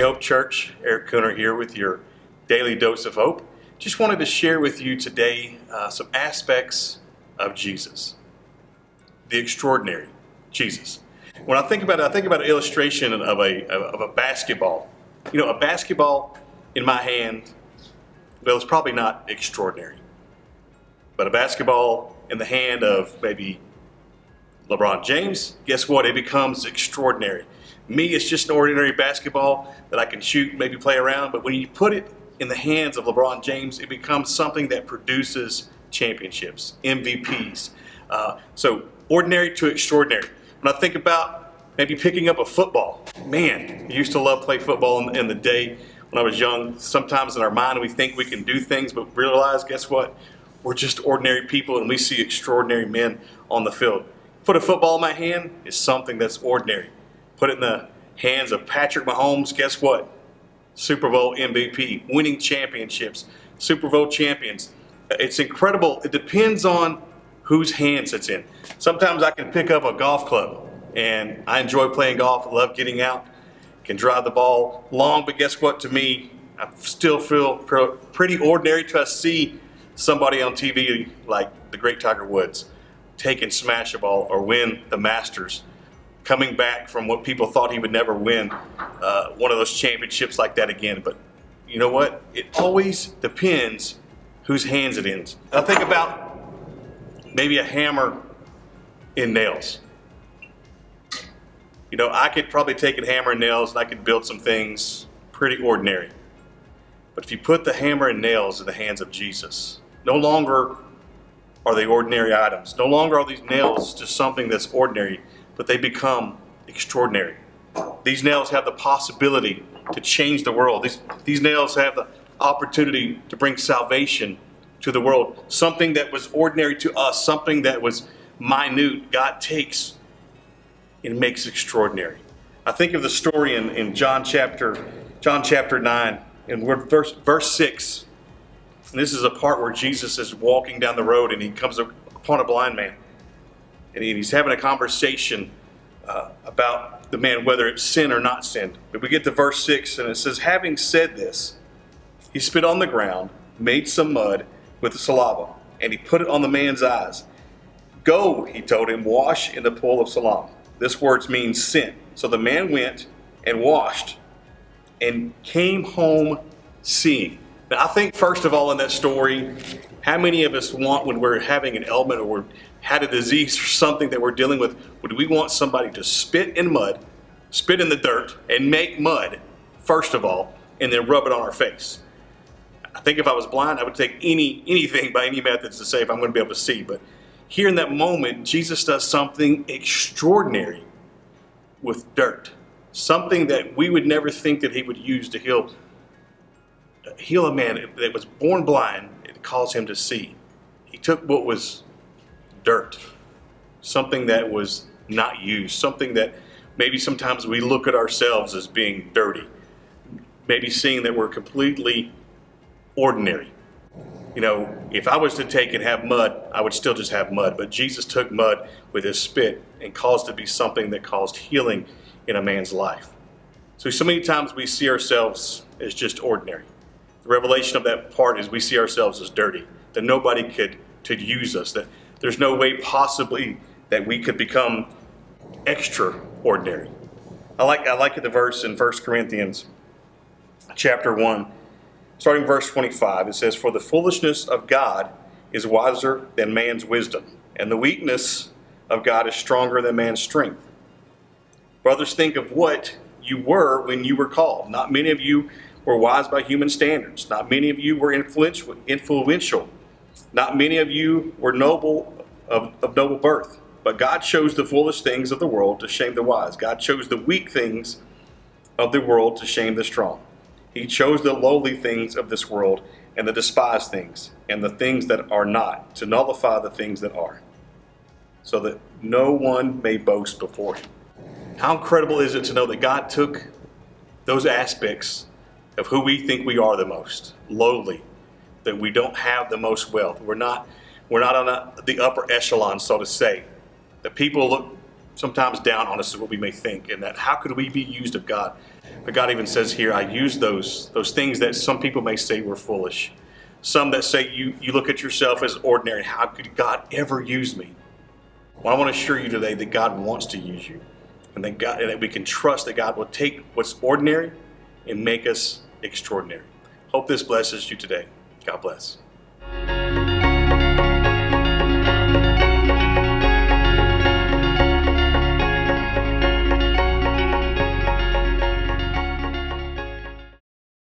Hope Church. Eric Cooner here with your daily dose of hope. Just wanted to share with you today some aspects of Jesus, the extraordinary Jesus. When I think about it, I think about an illustration of a basketball. You know, a basketball in my hand, well, it's probably not extraordinary, but a basketball in the hand of maybe LeBron James, guess what? It becomes extraordinary. Me, it's just an ordinary basketball that I can shoot, maybe play around. But when you put it in the hands of LeBron James, it becomes something that produces championships, MVPs. So ordinary to extraordinary. When I think about maybe picking up a football, man, I used to love play football in the day when I was young. Sometimes in our mind we think we can do things, but realize, guess what? We're just ordinary people and we see extraordinary men on the field. Put a football in my hand is something that's ordinary. Put it in the hands of Patrick Mahomes, guess what? Super Bowl MVP, winning championships, Super Bowl champions. It's incredible. It depends on whose hands it's in. Sometimes I can pick up a golf club, and I enjoy playing golf. I love getting out, can drive the ball long, but guess what? To me, I still feel pretty ordinary to see somebody on TV like the great Tiger Woods take and smash a ball or win the Masters, coming back from what people thought he would never win, one of those championships like that again. But you know what? It always depends whose hands it is. I think about maybe a hammer in nails. You know, I could probably take a hammer and nails and I could build some things pretty ordinary. But if you put the hammer and nails in the hands of Jesus, no longer are they ordinary items. No longer are these nails just something that's ordinary, but they become extraordinary. These nails have the possibility to change the world. These nails have the opportunity to bring salvation to the world. Something that was ordinary to us, something that was minute, God takes and makes extraordinary. I think of the story in John chapter 9, and verse 6. And this is a part where Jesus is walking down the road and he comes upon a blind man. And he's having a conversation about the man, whether it's sin or not sin. But we get to verse 6 and it says, having said this, he spit on the ground, made some mud with the saliva, and he put it on the man's eyes. Go, he told him, wash in the pool of Siloam. This word means sin. So the man went and washed and came home seeing. Now, I think first of all in that story, how many of us want, when we're having an ailment or we're had a disease or something that we're dealing with, would we want somebody to spit in mud, spit in the dirt, and make mud, first of all, and then rub it on our face? I think if I was blind, I would take anything by any methods to say if I'm going to be able to see. But here in that moment, Jesus does something extraordinary with dirt, something that we would never think that he would use to heal a man that was born blind and cause him to see. He took what was dirt, something that was not used, something that maybe sometimes we look at ourselves as being dirty, maybe seeing that we're completely ordinary. You know, if I was to take and have mud, I would still just have mud, but Jesus took mud with his spit and caused it to be something that caused healing in a man's life. So many times we see ourselves as just ordinary. The revelation of that part is we see ourselves as dirty, that nobody could use us, that there's no way possibly that we could become extraordinary. I like the verse in 1 Corinthians chapter 1, starting verse 25. It says, for the foolishness of God is wiser than man's wisdom, and the weakness of God is stronger than man's strength. Brothers, think of what you were when you were called. Not many of you were wise by human standards. Not many of you were influential. Not many of you were noble of noble birth. But God chose the foolish things of the world to shame the wise. God chose the weak things of the world to shame the strong. He chose the lowly things of this world and the despised things and the things that are not, to nullify the things that are, so that no one may boast before him. How incredible is it to know that God took those aspects of who we think we are the most, lowly, that we don't have the most wealth. We're not on the upper echelon, so to say. That people look sometimes down on us is what we may think, and that how could we be used of God? But God even says here, I use those things that some people may say were foolish. Some that say you look at yourself as ordinary. How could God ever use me? Well, I want to assure you today that God wants to use you, and that we can trust that God will take what's ordinary and make us extraordinary. Hope this blesses you today. God bless.